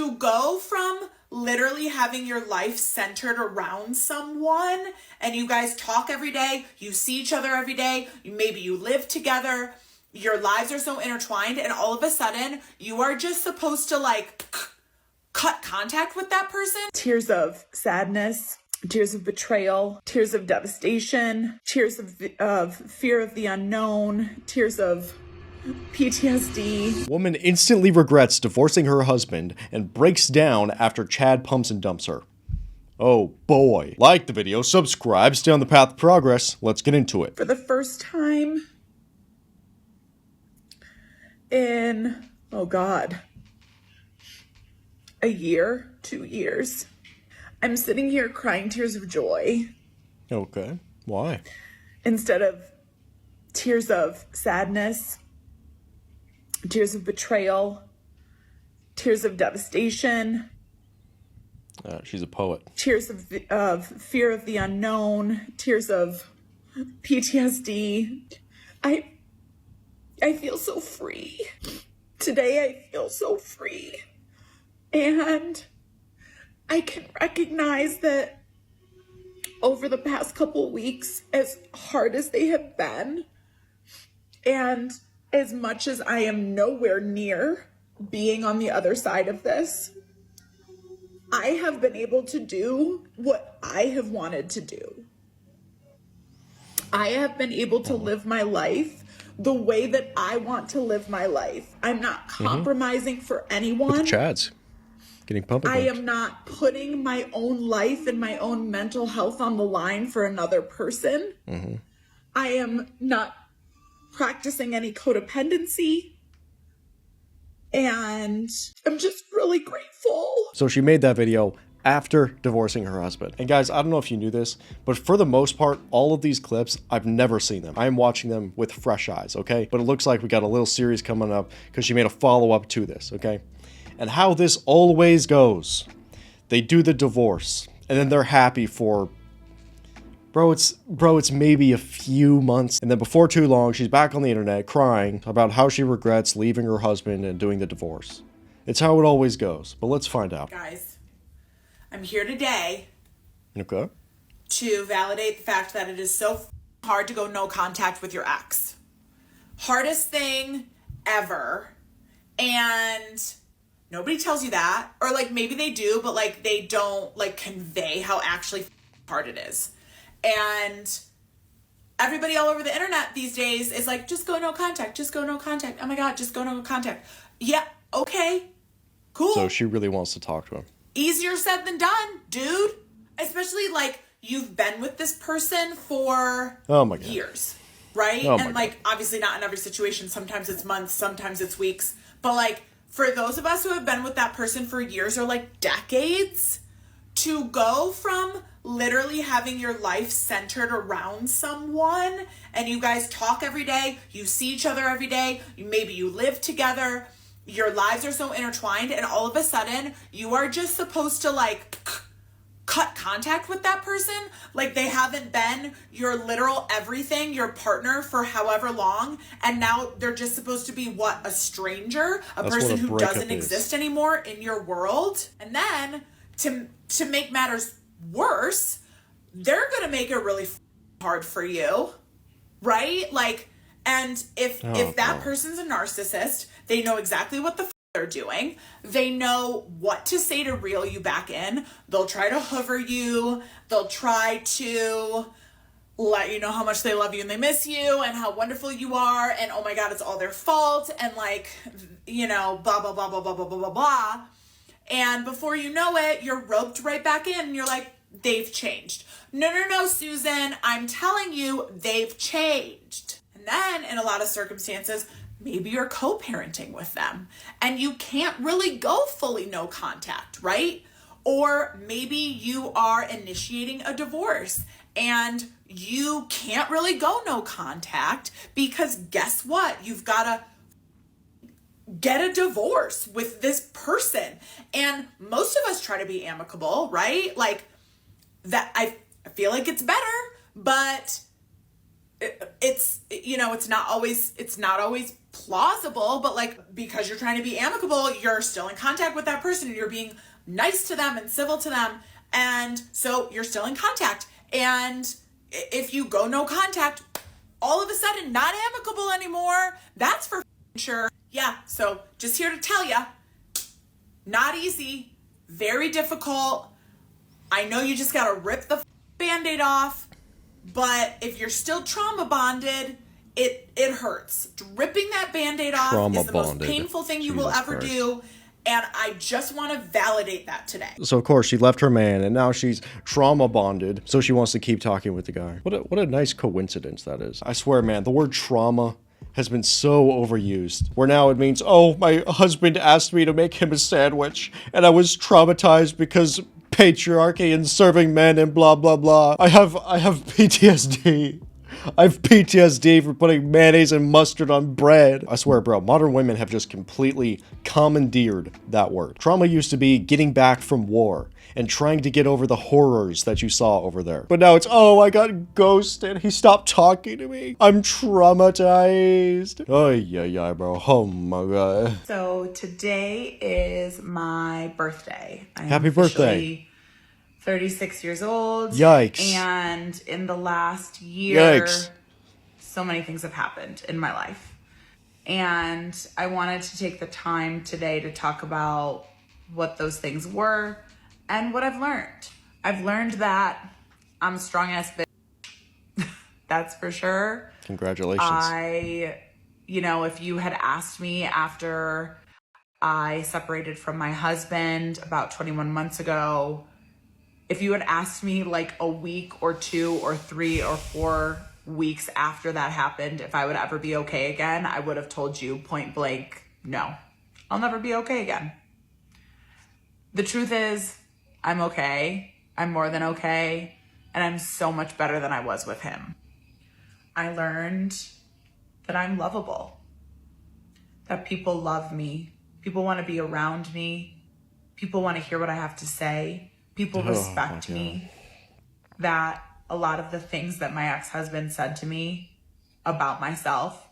to go from literally having your life centered around someone and you guys talk every day, you see each other every day, maybe you live together, your lives are so intertwined, and all of a sudden you are just supposed to like cut contact with that person. Tears of sadness, tears of betrayal, tears of devastation, tears of fear of the unknown, tears of PTSD. Woman instantly regrets divorcing her husband and breaks down after Chad pumps and dumps her. Oh boy. Like the video, subscribe, stay on the path of progress. Let's get into it. For the first time in, oh God, a year, 2 years, I'm sitting here crying tears of joy. Okay. Why? Instead of tears of sadness, tears of betrayal, tears of devastation. She's a poet. Tears of fear of the unknown, tears of PTSD. I feel so free. Today I feel so free. And I can recognize that over the past couple weeks, as hard as they have been, and as much as I am nowhere near being on the other side of this, I have been able to do what I have wanted to do. I have been able to live my life the way that I want to live my life. I'm not compromising for anyone. With the Chads. Getting pumping. I am not putting my own life and my own mental health on the line for another person. I am not practicing any codependency. And I'm just really grateful. So she made that video after divorcing her husband. And guys, I don't know if you knew this, but for the most part, all of these clips, I've never seen them. I am watching them with fresh eyes, okay? But it looks like we got a little series coming up because she made a follow-up to this, okay? And how this always goes. They do the divorce, and then they're happy for, bro, it's maybe a few months. And then before too long, she's back on the internet crying about how she regrets leaving her husband and doing the divorce. It's how it always goes, but let's find out. Guys, I'm here today Okay. to validate the fact that it is so hard to go no contact with your ex. Hardest thing ever. And nobody tells you that. Or like maybe they do, but like they don't like convey how actually hard it is. And everybody all over the internet these days is like, just go no contact, just go no contact. Oh my God, just go no contact. Yeah, okay, cool. So she really wants to talk to him. Easier said than done, dude. Especially like you've been with this person for years, right? And like obviously not in every situation. Sometimes it's months, sometimes it's weeks. But like for those of us who have been with that person for years or like decades, to go from literally having your life centered around someone and you guys talk every day, you see each other every day, maybe you live together, your lives are so intertwined, and all of a sudden you are just supposed to like cut contact with that person like they haven't been your literal everything, your partner for however long, and now they're just supposed to be what, a stranger, a person who doesn't exist anymore in your world. And then to make matters worse, they're gonna make it really hard for you, right? Like, and if that person's a narcissist, they know exactly what the they're doing. They know what to say to reel you back in. They'll try to hover you. They'll try to let you know how much they love you and they miss you and how wonderful you are. And oh my God, it's all their fault. And like, you know, blah, blah, blah, blah, blah, blah, blah, blah, blah. And before you know it, you're roped right back in and you're like, they've changed. No, Susan, I'm telling you, they've changed. And then in a lot of circumstances, maybe you're co-parenting with them and you can't really go fully no contact, right? Or maybe you are initiating a divorce and you can't really go no contact because guess what? You've got to get a divorce with this person. And most of us try to be amicable, right? Like that, I feel like it's better, but it's, you know, it's not always plausible, but like, because you're trying to be amicable, you're still in contact with that person and you're being nice to them and civil to them. And so you're still in contact. And if you go no contact, all of a sudden not amicable anymore, that's for sure. Yeah. So just here to tell you, not easy, very difficult. I know you just got to rip the Band-Aid off, but if you're still trauma bonded, it hurts. Ripping that Band-Aid off is the most painful thing you will ever do. And I just want to validate that today. So, of course, she left her man, and now she's trauma bonded, so she wants to keep talking with the guy. What a nice coincidence that is. I swear, man, the word trauma has been so overused, where now it means, oh, my husband asked me to make him a sandwich, and I was traumatized because patriarchy and serving men and blah, blah, blah. I have PTSD. I have PTSD for putting mayonnaise and mustard on bread. I swear, bro, modern women have just completely commandeered that word. Trauma used to be getting back from war and trying to get over the horrors that you saw over there. But now it's, oh, I got ghosted. He stopped talking to me. I'm traumatized. Oh, yeah, bro. Oh, my God. So today is my birthday. Happy birthday. 36 years old. Yikes. And in the last year, so many things have happened in my life. And I wanted to take the time today to talk about what those things were and what I've learned. I've learned that I'm a strong ass bitch. That's for sure. Congratulations. You know, if you had asked me after I separated from my husband about 21 months ago, if you had asked me like a week or 2 or 3 or 4 weeks after that happened, if I would ever be okay again, I would have told you point blank, no, I'll never be okay again. The truth is, I'm okay. I'm more than okay. And I'm so much better than I was with him. I learned that I'm lovable, that people love me. People want to be around me. People want to hear what I have to say. People respect me, that a lot of the things that my ex-husband said to me about myself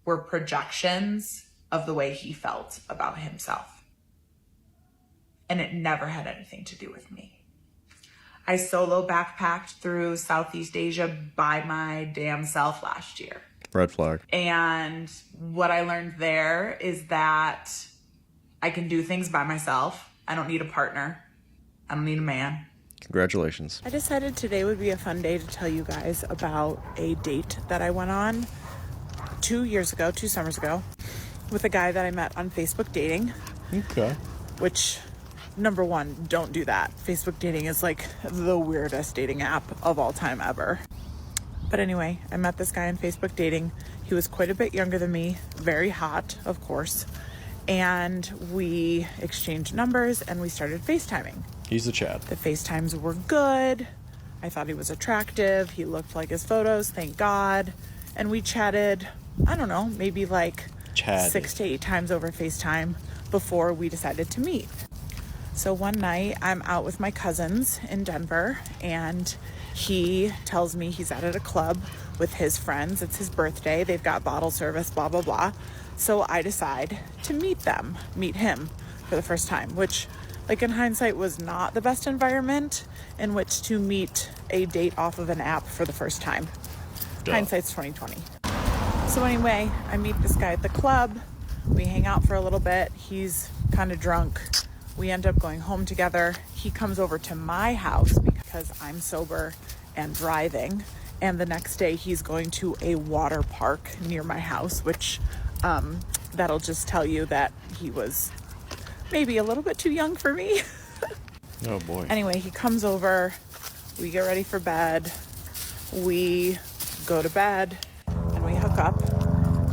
were projections of the way he felt about himself. And it never had anything to do with me. I solo backpacked through Southeast Asia by my damn self last year. Red flag. And what I learned there is that I can do things by myself. I don't need a partner. I don't need a man. Congratulations. I decided today would be a fun day to tell you guys about a date that I went on 2 summers ago, with a guy that I met on Facebook dating. Okay. Which, number one, don't do that. Facebook dating is like the weirdest dating app of all time ever. But anyway, I met this guy on Facebook dating. He was quite a bit younger than me, very hot, of course. And we exchanged numbers and we started FaceTiming. He's the Chad. The FaceTimes were good. I thought he was attractive. He looked like his photos, thank God. And we chatted, I don't know, maybe like 6 to 8 times over FaceTime before we decided to meet. So one night I'm out with my cousins in Denver and he tells me he's out at a club with his friends. It's his birthday. They've got bottle service, blah, blah, blah. So I decide to meet him for the first time, which, like, in hindsight, was not the best environment in which to meet a date off of an app for the first time. Duh. Hindsight's 2020. So anyway, I meet this guy at the club. We hang out for a little bit. He's kind of drunk. We end up going home together. He comes over to my house because I'm sober and driving. And the next day he's going to a water park near my house, which that'll just tell you that he was maybe a little bit too young for me. Oh boy. Anyway, he comes over, we get ready for bed, we go to bed, and we hook up.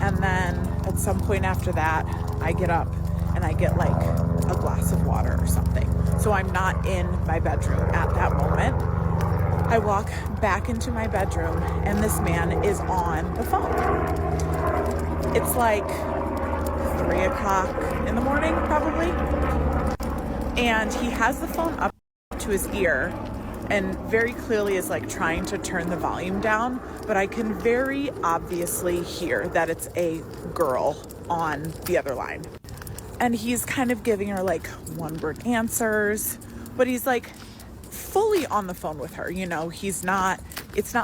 And then at some point after that, I get up and I get like a glass of water or something. So I'm not in my bedroom at that moment. I walk back into my bedroom and this man is on the phone. It's like 3 o'clock in the morning, probably. And he has the phone up to his ear and very clearly is like trying to turn the volume down, but I can very obviously hear that it's a girl on the other line. And he's kind of giving her like one-word answers, but he's like fully on the phone with her. You know, it's not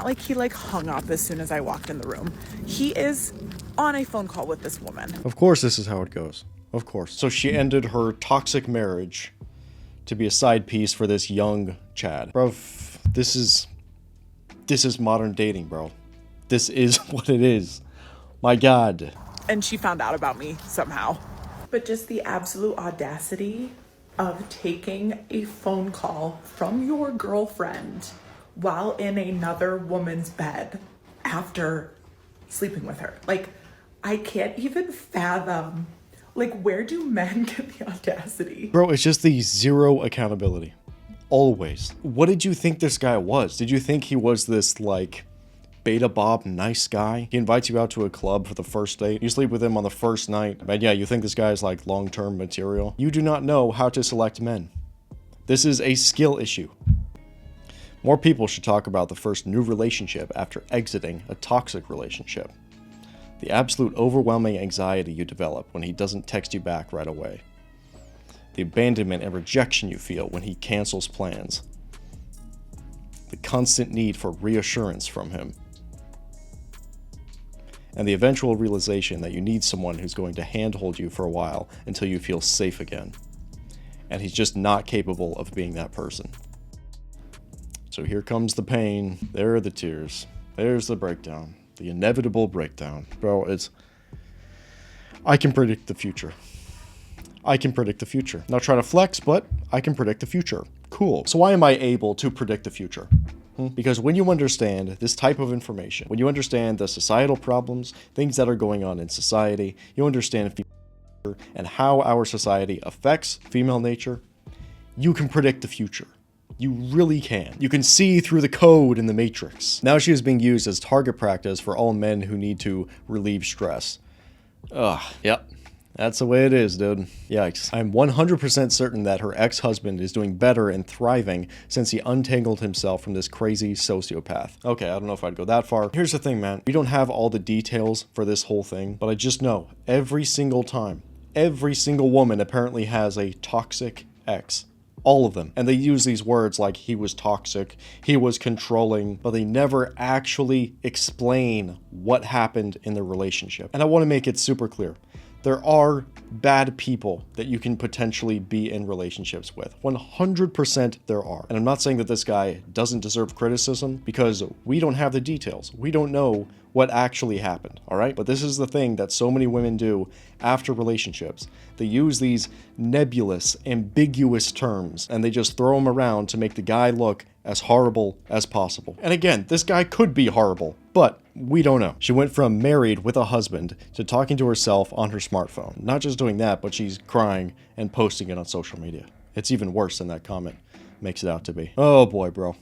like he like hung up as soon as I walked in the room. He is on a phone call with this woman. Of course this is how it goes. Of course. So she ended her toxic marriage to be a side piece for this young Chad. Bro, this is modern dating, bro. This is what it is. My God. And she found out about me somehow. But just the absolute audacity of taking a phone call from your girlfriend while in another woman's bed after sleeping with her. Like, I can't even fathom, like, where do men get the audacity? Bro, it's just the zero accountability. Always. What did you think this guy was? Did you think he was this, like, beta bob nice guy? He invites you out to a club for the first date. You sleep with him on the first night. And yeah, you think this guy is like long-term material. You do not know how to select men. This is a skill issue. More people should talk about the first new relationship after exiting a toxic relationship. The absolute overwhelming anxiety you develop when he doesn't text you back right away. The abandonment and rejection you feel when he cancels plans. The constant need for reassurance from him. And the eventual realization that you need someone who's going to handhold you for a while until you feel safe again. And he's just not capable of being that person. So here comes the pain, there are the tears, there's the breakdown, the inevitable breakdown. Bro, I can predict the future. I can predict the future. Not trying to flex, but I can predict the future. Cool. So why am I able to predict the future? Because when you understand this type of information, when you understand the societal problems, things that are going on in society, you understand female nature and how our society affects female nature, you can predict the future. You really can. You can see through the code in the matrix. Now she is being used as target practice for all men who need to relieve stress. Yep. That's the way it is, dude. Yikes. I'm 100% certain that her ex-husband is doing better and thriving since he untangled himself from this crazy sociopath. Okay, I don't know if I'd go that far. Here's the thing, man. We don't have all the details for this whole thing, but I just know every single time, every single woman apparently has a toxic ex. All of them. And they use these words like he was toxic, he was controlling, but they never actually explain what happened in the relationship. And I want to make it super clear. There are bad people that you can potentially be in relationships with. 100% there are. And I'm not saying that this guy doesn't deserve criticism because we don't have the details. We don't know what actually happened, all right? But this is the thing that so many women do after relationships. They use these nebulous, ambiguous terms and they just throw them around to make the guy look as horrible as possible. And again, this guy could be horrible, but we don't know. She went from married with a husband to talking to herself on her smartphone. Not just doing that, but she's crying and posting it on social media. It's even worse than that comment makes it out to be. Oh boy, bro.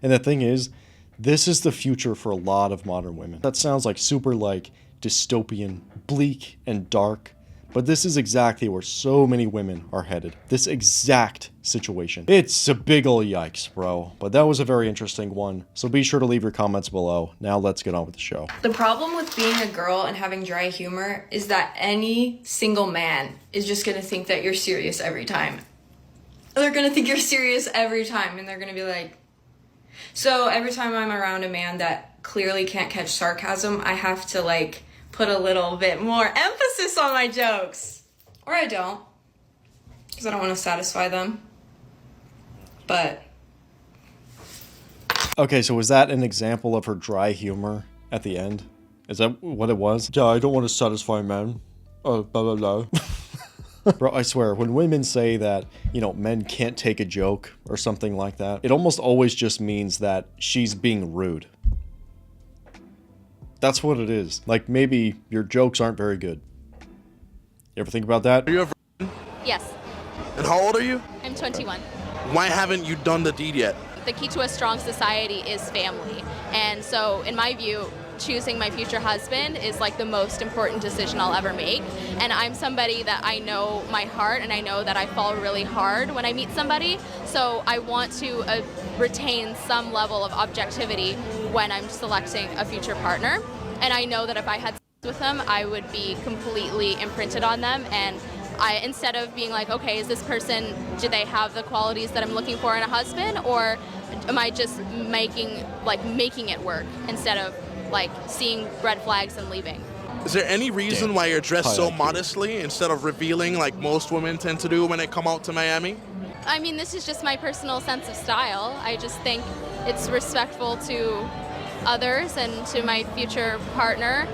And the thing is, this is the future for a lot of modern women. That sounds like super like dystopian, bleak and dark, but this is exactly where so many women are headed. This exact situation. It's a big ol' yikes, bro. But that was a very interesting one. So be sure to leave your comments below. Now let's get on with the show. The problem with being a girl and having dry humor is that any single man is just gonna think that you're serious every time. They're gonna think you're serious every time and they're gonna be like... So every time I'm around a man that clearly can't catch sarcasm, I have to like put a little bit more emphasis on my jokes. Or I don't, because I don't want to satisfy them. But... Okay, so was that an example of her dry humor at the end? Is that what it was? Yeah, I don't want to satisfy men. Blah, blah, blah. Bro, I swear, when women say that, you know, men can't take a joke or something like that, it almost always just means that she's being rude. That's what it is. Like, maybe your jokes aren't very good. You ever think about that? Are you a virgin? Yes. And how old are you? I'm 21. Why haven't you done the deed yet? The key to a strong society is family. And so, in my view, choosing my future husband is like the most important decision I'll ever make. And I'm somebody that I know my heart, and I know that I fall really hard when I meet somebody. So I want to retain some level of objectivity when I'm selecting a future partner. And I know that if I had sex with them, I would be completely imprinted on them. And instead of being like, okay, is this person, do they have the qualities that I'm looking for in a husband, or am I just making it work instead of like seeing red flags and leaving? Is there any reason why you're dressed so modestly instead of revealing like most women tend to do when they come out to Miami? I mean, this is just my personal sense of style. I just think it's respectful to others and to my future partner,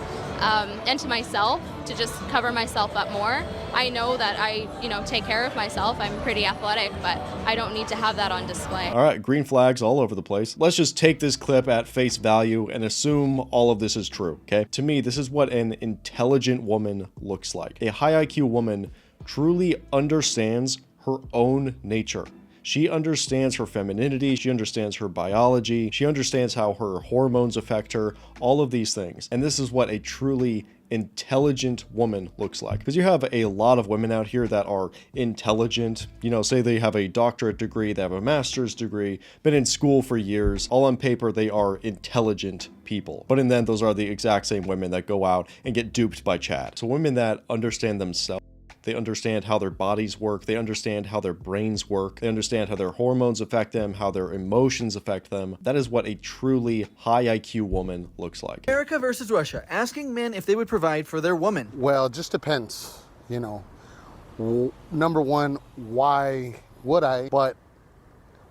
and to myself, to just cover myself up more. I know that I, take care of myself. I'm pretty athletic, but I don't need to have that on display. All right, green flags all over the place. Let's just take this clip at face value and assume all of this is true, okay? To me, this is what an intelligent woman looks like. A high IQ woman truly understands her own nature. She understands her femininity, she understands her biology, she understands how her hormones affect her, all of these things. And this is what a truly intelligent woman looks like. Because you have a lot of women out here that are intelligent, say they have a doctorate degree, they have a master's degree, been in school for years. All on paper, they are intelligent people. But in the end, those are the exact same women that go out and get duped by chat. So women that understand themselves, they understand how their bodies work, they understand how their brains work, they understand how their hormones affect them, how their emotions affect them. That is what a truly high IQ woman looks like. America versus Russia, asking men if they would provide for their woman. Well, it just depends, Number one, why would I? But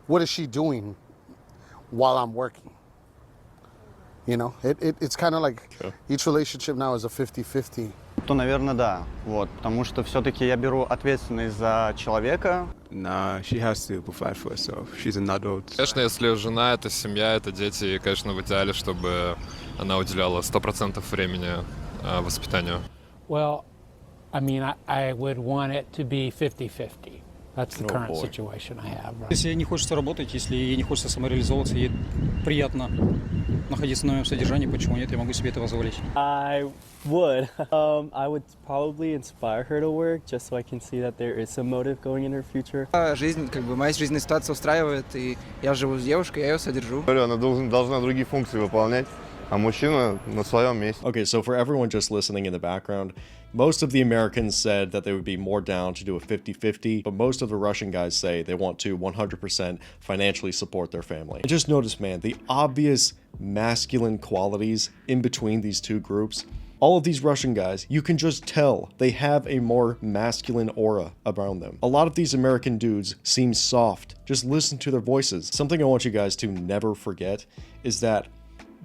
what is she doing while I'm working? It's kind of like each relationship now is a 50-50. То, наверное, да. Потому что все-таки я беру ответственность за человека. Nah, she has to provide for herself. She's an adult. Конечно, если жена, это семья, это дети, и, конечно, в идеале, чтобы она уделяла 100% времени воспитанию. Well, I mean, I would want it to be 50-50. That's the current situation I have. Right? Если ей не хочется работать, если ей не хочется самореализовываться, ей приятно находиться на моем содержании, почему нет, я могу себе это позволить. I would. I would probably inspire her to work, just so I can see that there is some motive going in her future. Жизнь, моя жизненная ситуация устраивает, и я живу с девушкой, я ее содержу. Она должна другие функции выполнять. Okay, so for everyone just listening in the background, most of the Americans said that they would be more down to do a 50-50, but most of the Russian guys say they want to 100% financially support their family. And just notice, man, the obvious masculine qualities in between these two groups. All of these Russian guys, you can just tell they have a more masculine aura around them. A lot of these American dudes seem soft. Just listen to their voices. Something I want you guys to never forget is that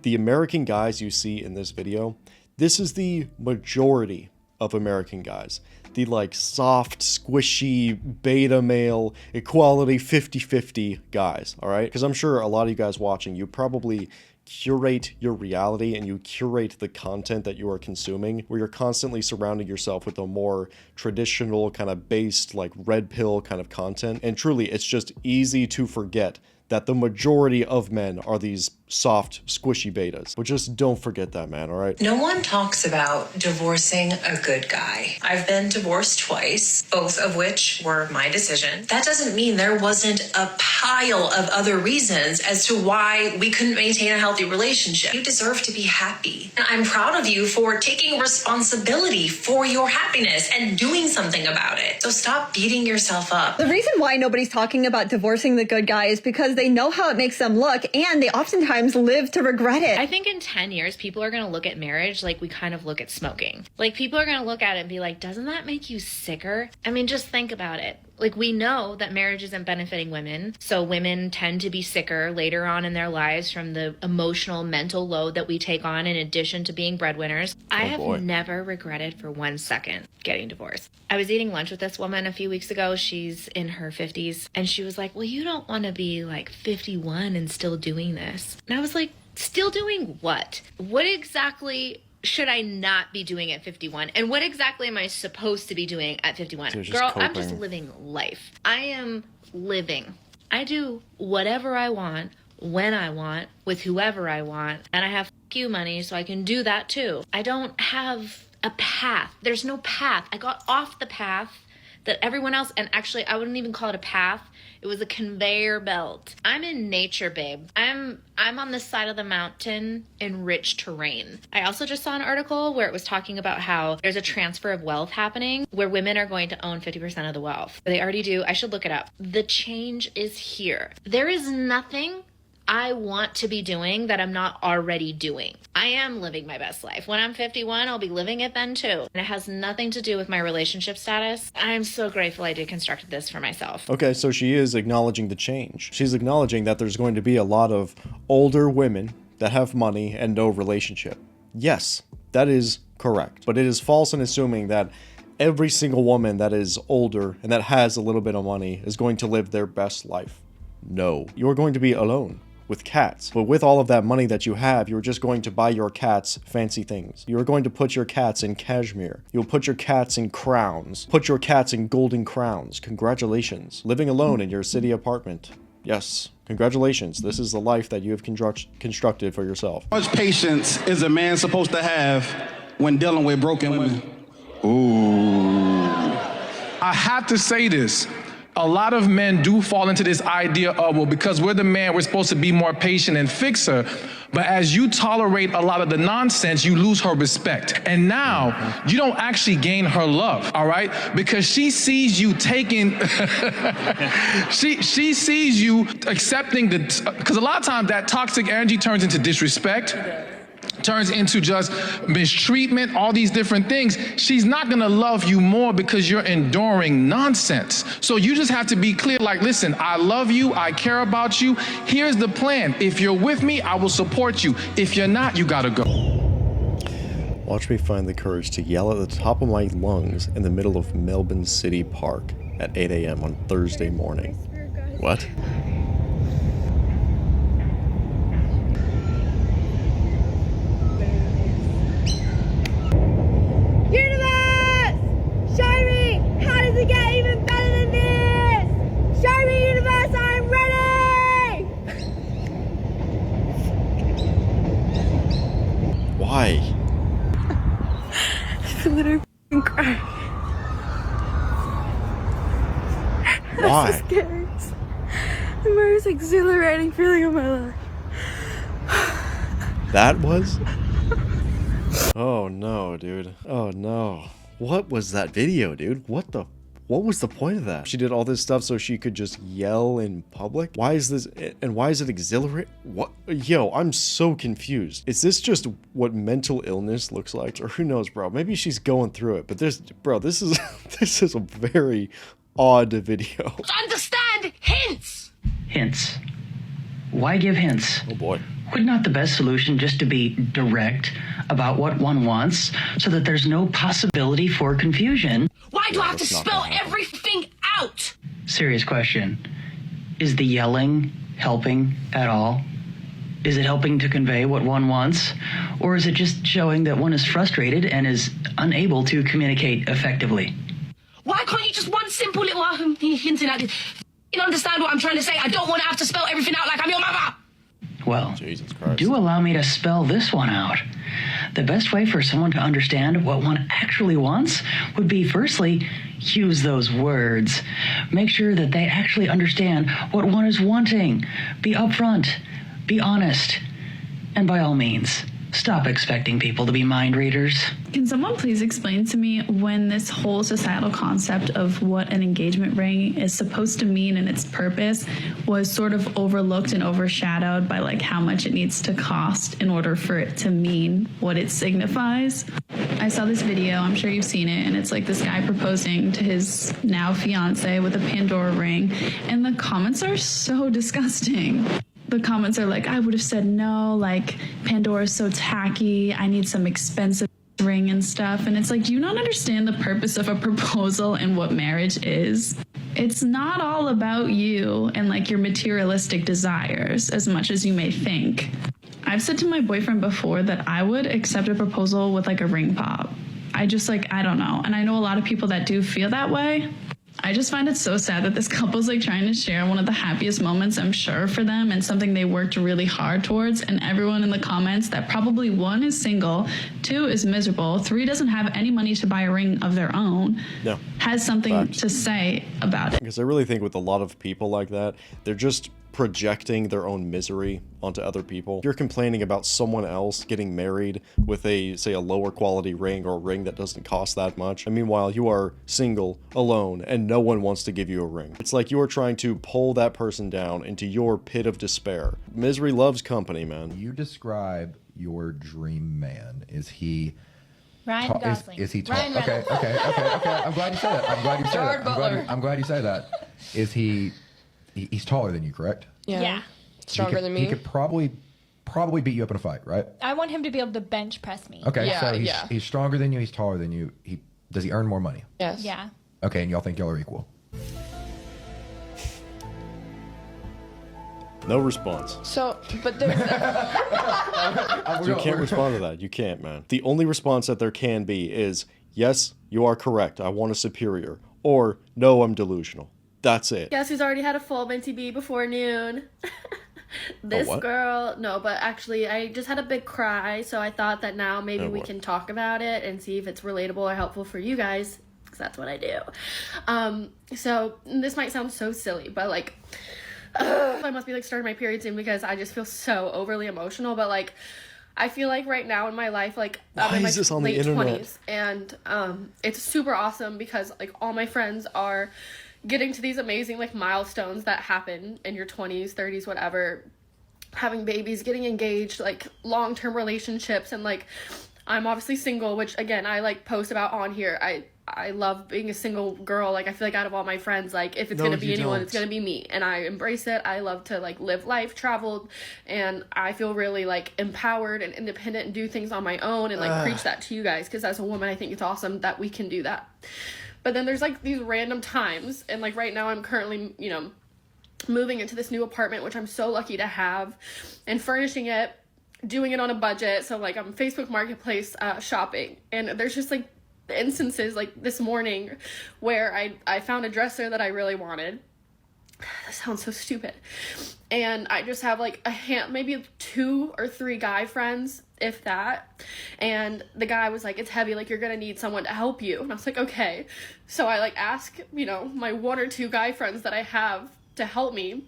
the American guys you see in this video, this is the majority of American guys. The soft, squishy, beta male, equality 50-50 guys, all right? Because I'm sure a lot of you guys watching, you probably curate your reality and you curate the content that you are consuming, where you're constantly surrounding yourself with a more traditional kind of based, red pill kind of content. And truly, it's just easy to forget that the majority of men are these soft, squishy betas. But just don't forget that, man, all right? No one talks about divorcing a good guy. I've been divorced twice, both of which were my decision. That doesn't mean there wasn't a pile of other reasons as to why we couldn't maintain a healthy relationship. You deserve to be happy. And I'm proud of you for taking responsibility for your happiness and doing something about it. So stop beating yourself up. The reason why nobody's talking about divorcing the good guy is because they know how it makes them look, and they oftentimes live to regret it. I think in 10 years, people are going to look at marriage like we kind of look at smoking. People are going to look at it and be like, doesn't that make you sicker? I mean, just think about it. We know that marriage isn't benefiting women, so women tend to be sicker later on in their lives from the emotional, mental load that we take on in addition to being breadwinners. I have never regretted for 1 second getting divorced. I was eating lunch with this woman a few weeks ago. She's in her 50s, and she was like, well, you don't want to be 51 and still doing this. And I was like, still doing what? What exactly should I not be doing at 51? And what exactly am I supposed to be doing at 51? Girl, I'm just living life. I am living. I do whatever I want, when I want, with whoever I want, and I have you money so I can do that too. I don't have a path. There's no path. I got off the path that everyone else, and actually I wouldn't even call it a path. It was a conveyor belt. I'm in nature, babe. I'm on the side of the mountain in rich terrain. I also just saw an article where it was talking about how there's a transfer of wealth happening where women are going to own 50% of the wealth. They already do. I should look it up. The change is here. There is nothing I want to be doing that I'm not already doing. I am living my best life. When I'm 51, I'll be living it then too. And it has nothing to do with my relationship status. I'm so grateful I deconstructed this for myself. Okay, so she is acknowledging the change. She's acknowledging that there's going to be a lot of older women that have money and no relationship. Yes, that is correct. But it is false in assuming that every single woman that is older and that has a little bit of money is going to live their best life. No, you're going to be alone with cats. But with all of that money that you have, you're just going to buy your cats fancy things. You're going to put your cats in cashmere. You'll put your cats in crowns. Put your cats in golden crowns. Congratulations. Living alone in your city apartment. Yes. Congratulations. This is the life that you have constructed for yourself. How much patience is a man supposed to have when dealing with broken women? Ooh. I have to say this. A lot of men do fall into this idea of, well, because we're the man, we're supposed to be more patient and fix her. But as you tolerate a lot of the nonsense, you lose her respect. And now you don't actually gain her love, all right? Because she sees you taking, she sees you accepting because a lot of times that toxic energy turns into disrespect, turns into just mistreatment, all these different things. She's not gonna love you more because you're enduring nonsense. So you just have to be clear, like, listen, I love you, I care about you. Here's the plan. If you're with me, I will support you. If you're not, you gotta go. Watch me find the courage to yell at the top of my lungs in the middle of Melbourne City Park at 8 a.m. on Thursday morning. What? Why? I literally cry. Why? That's so scary. The most exhilarating feeling of my life. That was? Oh no, dude. Oh no. What was that video, dude? What was the point of that? She did all this stuff so she could just yell in public? Why is this, and why is it exhilarating? What? Yo, I'm so confused. Is this just what mental illness looks like? Or who knows, bro? Maybe she's going through it, but this is, this is a very odd video. Understand hints! Hints. Why give hints? Oh boy. Would not the best solution just to be direct about what one wants so that there's no possibility for confusion? Why do I have to spell everything out? Serious question. Is the yelling helping at all? Is it helping to convey what one wants? Or is it just showing that one is frustrated and is unable to communicate effectively? Why can't you just one simple little hinting at it? You understand what I'm trying to say? I don't want to have to spell everything out like I'm your mother. Well, do allow me to spell this one out. The best way for someone to understand what one actually wants would be, firstly, use those words. Make sure that they actually understand what one is wanting. Be upfront. Be honest. And by all means, stop expecting people to be mind readers. Can someone please explain to me when this whole societal concept of what an engagement ring is supposed to mean and its purpose was sort of overlooked and overshadowed by like how much it needs to cost in order for it to mean what it signifies? I saw this video, I'm sure you've seen it, and it's like this guy proposing to his now fiance with a Pandora ring, and the comments are so disgusting. The comments are like, I would have said no, like, Pandora's so tacky, I need some expensive ring and stuff. And it's like, do you not understand the purpose of a proposal and what marriage is? It's not all about you and like your materialistic desires as much as you may think. I've said to my boyfriend before that I would accept a proposal with like a ring pop. I don't know. And I know a lot of people that do feel that way. I just find it so sad that this couple's like trying to share one of the happiest moments, I'm sure, for them, and something they worked really hard towards. And everyone in the comments that probably 1 is single, 2 is miserable, 3 doesn't have any money to buy a ring of their own, has something to say about it. Because I really think with a lot of people like that, they're just projecting their own misery onto other people. You're complaining about someone else getting married with a, say, a lower quality ring or a ring that doesn't cost that much. And meanwhile, you are single, alone, and no one wants to give you a ring. It's like you're trying to pull that person down into your pit of despair. Misery loves company, man. You describe your dream man. Is he... Ryan Gosling. Is he tall? Ryan Okay. I'm glad you said that. I'm glad you say that. Is he... He's taller than you, correct? Yeah. Stronger than me. He could probably beat you up in a fight, right? I want him to be able to bench press me. Okay, so he's stronger than you, he's taller than you. Does he earn more money? Yes. Yeah. Okay, and y'all think y'all are equal? No response. So, but there's... You can't respond to that. You can't, man. The only response that there can be is, yes, you are correct. I want a superior. Or, no, I'm delusional. That's it. Guess who's already had a full minty bee before noon? This girl. No, but actually I just had a big cry, so I thought that now maybe we can talk about it and see if it's relatable or helpful for you guys, because that's what I do. So this might sound so silly, but like I must be like starting my period soon because I just feel so overly emotional, but like I feel like right now in my life, like I'm in my late 20s, and it's super awesome because like all my friends are getting to these amazing like milestones that happen in your 20s, 30s, whatever, having babies, getting engaged, like long-term relationships, and like I'm obviously single, which again I like post about on here. I love being a single girl. Like I feel like out of all my friends, like if it's gonna be anyone, it's gonna be me, and I embrace it. I love to like live life, travel, and I feel really like empowered and independent and do things on my own, and like preach that to you guys, because as a woman I think it's awesome that we can do that. But then there's like these random times, and like right now I'm currently, you know, moving into this new apartment, which I'm so lucky to have, and furnishing it, doing it on a budget. So like I'm Facebook Marketplace shopping, and there's just like instances like this morning where I found a dresser that I really wanted. That sounds so stupid. And I just have like maybe 2 or 3 guy friends, if that. And the guy was like, it's heavy, like you're gonna need someone to help you. And I was like, okay. So I like ask, you know, my 1 or 2 guy friends that I have to help me.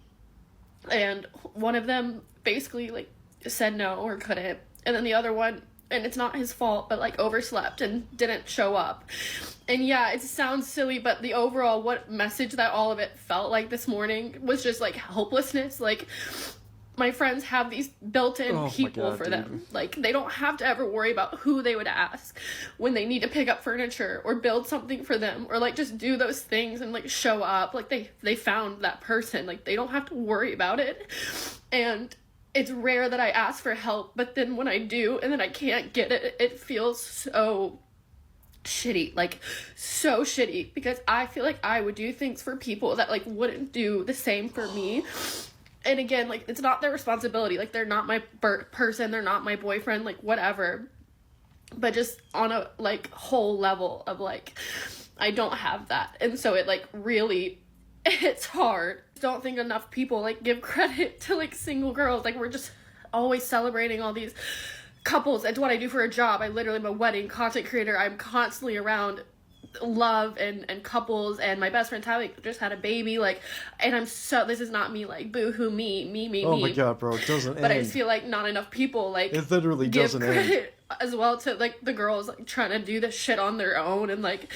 And one of them basically like said no or couldn't. And then the other one, and it's not his fault, but like overslept and didn't show up. And yeah, it sounds silly, but the overall what message that all of it felt like this morning was just like helplessness. Like my friends have these built-in people for them. Like they don't have to ever worry about who they would ask when they need to pick up furniture or build something for them, or like just do those things and like show up. Like they found that person. Like they don't have to worry about it. And it's rare that I ask for help, but then when I do and then I can't get it, it feels so shitty, like so shitty, because I feel like I would do things for people that like wouldn't do the same for me. And again, like it's not their responsibility, like they're not my person, they're not my boyfriend, like whatever, but just on a like whole level of like I don't have that, and so it like really, it's hard. Don't think enough people like give credit to like single girls. Like we're just always celebrating all these couples. It's what I do for a job. I literally am a wedding content creator. I'm constantly around love and couples, and my best friend Tyler just had a baby, like, and I'm so, this is not me like boo-hoo me. Oh my god, bro, it doesn't end. But I just feel like not enough people like it literally give doesn't credit end as well to like the girls like trying to do this shit on their own, and like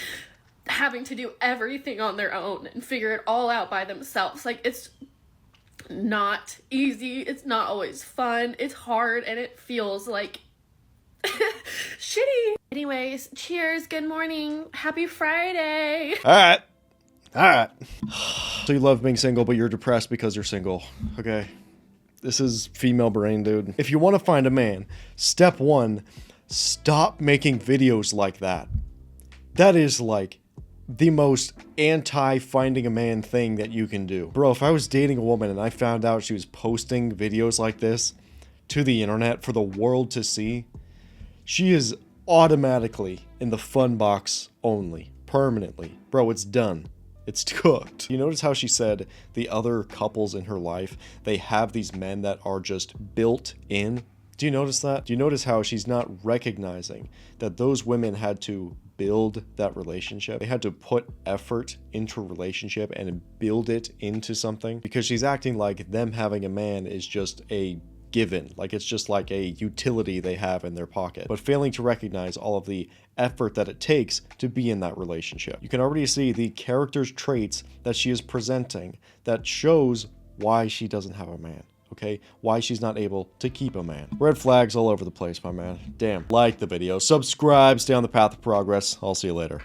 having to do everything on their own and figure it all out by themselves. Like it's not easy, it's not always fun, it's hard, and it feels like shitty. Anyways, cheers, good morning, happy Friday. Alright. So you love being single, but you're depressed because you're single. Okay, this is female brain, dude. If you want to find a man, step 1, stop making videos like that. That is like the most anti-finding a man thing that you can do. Bro, if I was dating a woman and I found out she was posting videos like this to the internet for the world to see, she is automatically in the fun box only. Permanently. Bro, it's done. It's cooked. You notice how she said the other couples in her life, they have these men that are just built in? Do you notice that? Do you notice how she's not recognizing that those women had to build that relationship? They had to put effort into a relationship and build it into something, because she's acting like them having a man is just a given, like it's just like a utility they have in their pocket, but failing to recognize all of the effort that it takes to be in that relationship. You can already see the character's traits that she is presenting that shows why she doesn't have a man. Okay, why she's not able to keep a man. Red flags all over the place, my man. Damn. Like the video, subscribe, stay on the path of progress. I'll see you later.